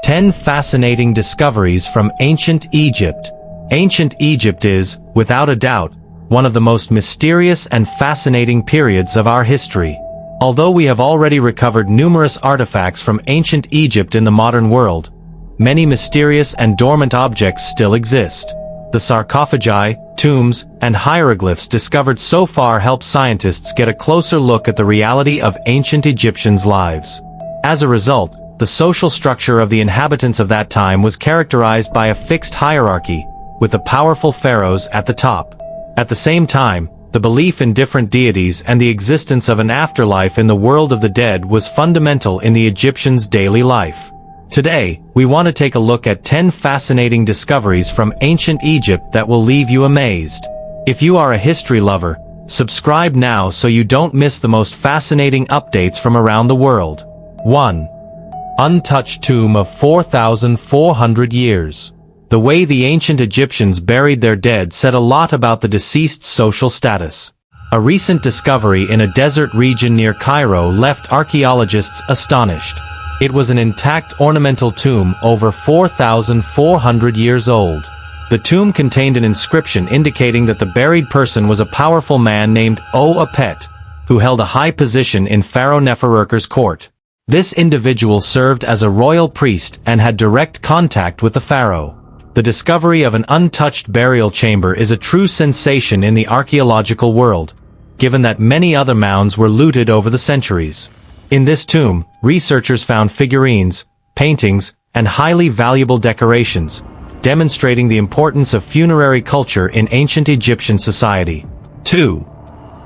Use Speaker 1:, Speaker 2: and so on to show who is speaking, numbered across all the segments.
Speaker 1: 10 Fascinating Discoveries from Ancient Egypt. Ancient Egypt is, without a doubt, one of the most mysterious and fascinating periods of our history. Although we have already recovered numerous artifacts from ancient Egypt in the modern world, many mysterious and dormant objects still exist. The sarcophagi, tombs, and hieroglyphs discovered so far help scientists get a closer look at the reality of ancient Egyptians' lives. As a result, the social structure of the inhabitants of that time was characterized by a fixed hierarchy, with the powerful pharaohs at the top. At the same time, the belief in different deities and the existence of an afterlife in the world of the dead was fundamental in the Egyptians' daily life. Today, we want to take a look at 10 fascinating discoveries from ancient Egypt that will leave you amazed. If you are a history lover, subscribe now so you don't miss the most fascinating updates from around the world. 1. Untouched tomb of 4,400 years. The way the ancient Egyptians buried their dead said a lot about the deceased's social status. A recent discovery in a desert region near Cairo left archaeologists astonished. It was an intact ornamental tomb over 4,400 years old. The tomb contained an inscription indicating that the buried person was a powerful man named O-Apet, who held a high position in Pharaoh Neferuker's court. This individual served as a royal priest and had direct contact with the pharaoh. The discovery of an untouched burial chamber is a true sensation in the archaeological world, given that many other mounds were looted over the centuries. In this tomb, researchers found figurines, paintings, and highly valuable decorations, demonstrating the importance of funerary culture in ancient Egyptian society. 2.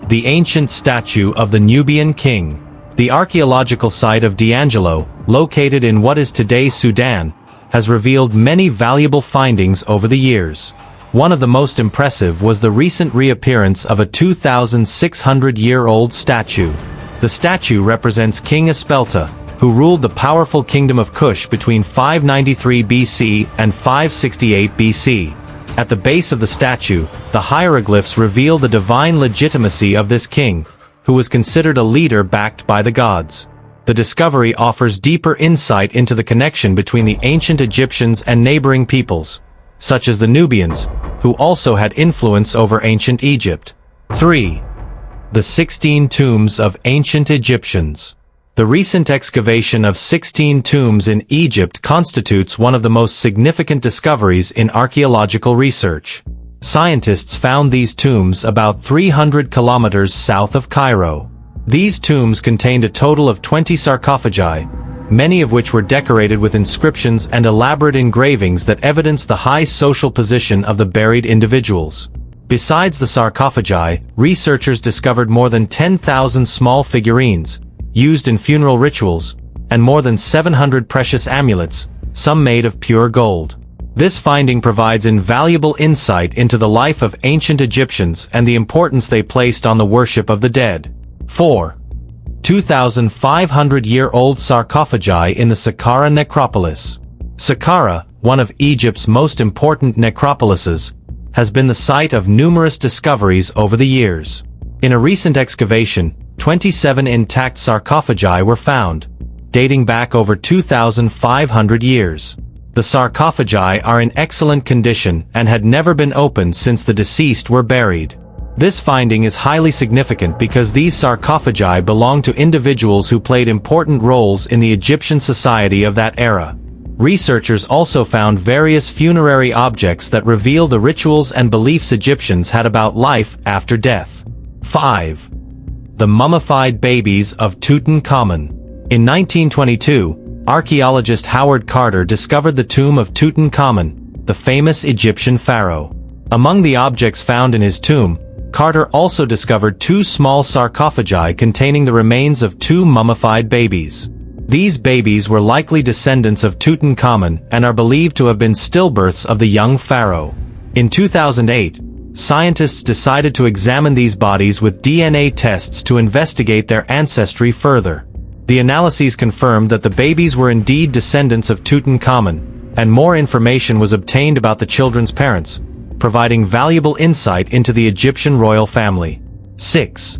Speaker 1: The ancient statue of the Nubian king. The archaeological site of D'Angelo, located in what is today Sudan, has revealed many valuable findings over the years. One of the most impressive was the recent reappearance of a 2,600-year-old statue. The statue represents King Espelta, who ruled the powerful kingdom of Kush between 593 BC and 568 BC. At the base of the statue, the hieroglyphs reveal the divine legitimacy of this king, who was considered a leader backed by the gods. The discovery offers deeper insight into the connection between the ancient Egyptians and neighboring peoples, such as the Nubians, who also had influence over ancient Egypt. 3. The 16 Tombs of Ancient Egyptians. The recent excavation of 16 tombs in Egypt constitutes one of the most significant discoveries in archaeological research. Scientists found these tombs about 300 kilometers south of Cairo. These tombs contained a total of 20 sarcophagi, many of which were decorated with inscriptions and elaborate engravings that evidence the high social position of the buried individuals. Besides the sarcophagi, researchers discovered more than 10,000 small figurines, used in funeral rituals, and more than 700 precious amulets, some made of pure gold. This finding provides invaluable insight into the life of ancient Egyptians and the importance they placed on the worship of the dead. 4. 2,500-year-old sarcophagi in the Saqqara necropolis. Saqqara, one of Egypt's most important necropolises, has been the site of numerous discoveries over the years. In a recent excavation, 27 intact sarcophagi were found, dating back over 2,500 years. The sarcophagi are in excellent condition and had never been opened since the deceased were buried. This finding is highly significant because these sarcophagi belong to individuals who played important roles in the Egyptian society of that era. Researchers also found various funerary objects that reveal the rituals and beliefs Egyptians had about life after death. 5. The mummified babies of Tutankhamun. In 1922, archaeologist Howard Carter discovered the tomb of Tutankhamun, the famous Egyptian pharaoh. Among the objects found in his tomb, Carter also discovered 2 small sarcophagi containing the remains of 2 mummified babies. These babies were likely descendants of Tutankhamun and are believed to have been stillbirths of the young pharaoh. In 2008, scientists decided to examine these bodies with DNA tests to investigate their ancestry further. The analyses confirmed that the babies were indeed descendants of Tutankhamun, and more information was obtained about the children's parents, providing valuable insight into the Egyptian royal family. 6.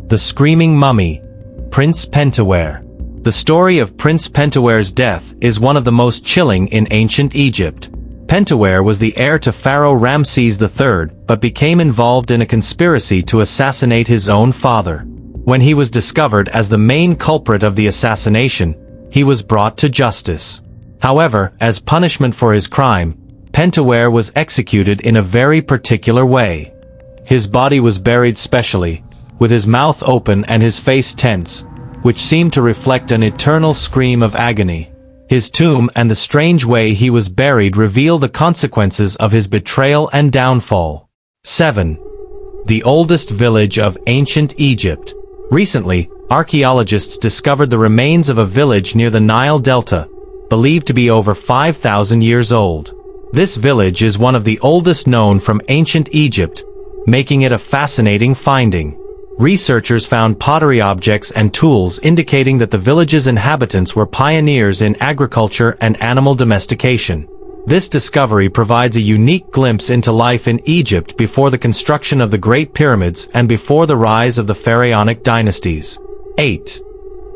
Speaker 1: The Screaming Mummy, Prince Pentawere. The story of Prince Pentuer's death is one of the most chilling in ancient Egypt. Pentuer was the heir to Pharaoh Ramses III, but became involved in a conspiracy to assassinate his own father. When he was discovered as the main culprit of the assassination, he was brought to justice. However, as punishment for his crime, Pentuer was executed in a very particular way. His body was buried specially, with his mouth open and his face tense, which seemed to reflect an eternal scream of agony. His tomb and the strange way he was buried reveal the consequences of his betrayal and downfall. 7. The oldest village of ancient Egypt. Recently, archaeologists discovered the remains of a village near the Nile Delta, believed to be over 5,000 years old. This village is one of the oldest known from ancient Egypt, making it a fascinating finding. Researchers found pottery objects and tools indicating that the village's inhabitants were pioneers in agriculture and animal domestication. This discovery provides a unique glimpse into life in Egypt before the construction of the Great Pyramids and before the rise of the pharaonic dynasties. 8.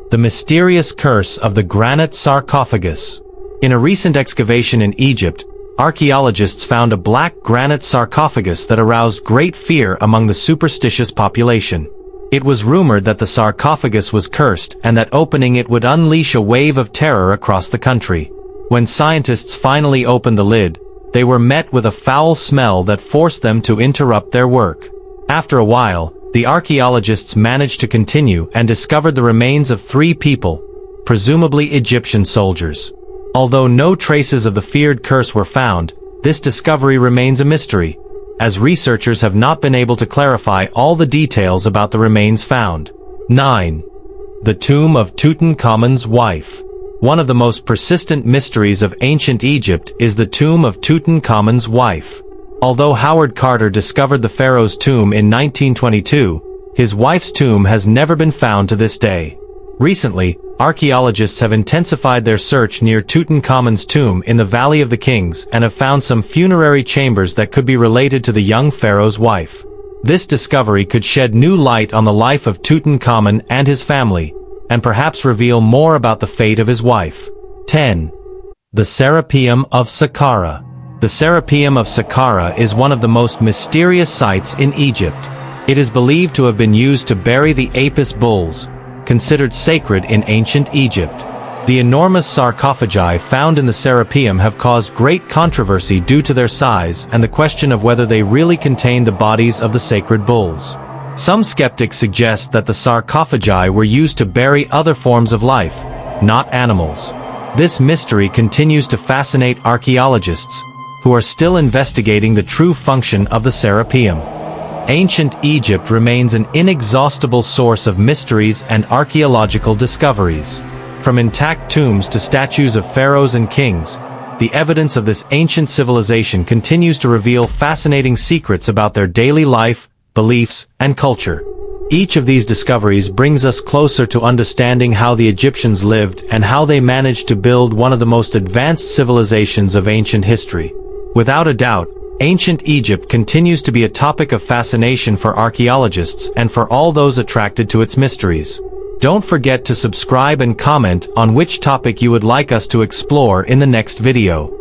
Speaker 1: The mysterious curse of the granite sarcophagus. In a recent excavation in Egypt, archaeologists found a black granite sarcophagus that aroused great fear among the superstitious population. It was rumored that the sarcophagus was cursed and that opening it would unleash a wave of terror across the country. When scientists finally opened the lid, they were met with a foul smell that forced them to interrupt their work. After a while, the archaeologists managed to continue and discovered the remains of 3 people, presumably Egyptian soldiers. Although no traces of the feared curse were found, this discovery remains a mystery, as researchers have not been able to clarify all the details about the remains found. 9. The tomb of Tutankhamun's wife. One of the most persistent mysteries of ancient Egypt is the tomb of Tutankhamun's wife. Although Howard Carter discovered the pharaoh's tomb in 1922, his wife's tomb has never been found to this day. Recently, archaeologists have intensified their search near Tutankhamun's tomb in the Valley of the Kings and have found some funerary chambers that could be related to the young pharaoh's wife. This discovery could shed new light on the life of Tutankhamun and his family, and perhaps reveal more about the fate of his wife. 10. The Serapeum of Saqqara. The Serapeum of Saqqara is one of the most mysterious sites in Egypt. It is believed to have been used to bury the Apis bulls, considered sacred in ancient Egypt. The enormous sarcophagi found in the Serapeum have caused great controversy due to their size and the question of whether they really contain the bodies of the sacred bulls. Some skeptics suggest that the sarcophagi were used to bury other forms of life, not animals. This mystery continues to fascinate archaeologists, who are still investigating the true function of the Serapeum. Ancient Egypt remains an inexhaustible source of mysteries and archaeological discoveries. From intact tombs to statues of pharaohs and kings, the evidence of this ancient civilization continues to reveal fascinating secrets about their daily life, beliefs, and culture. Each of these discoveries brings us closer to understanding how the Egyptians lived and how they managed to build one of the most advanced civilizations of ancient history. Without a doubt, ancient Egypt continues to be a topic of fascination for archaeologists and for all those attracted to its mysteries. Don't forget to subscribe and comment on which topic you would like us to explore in the next video.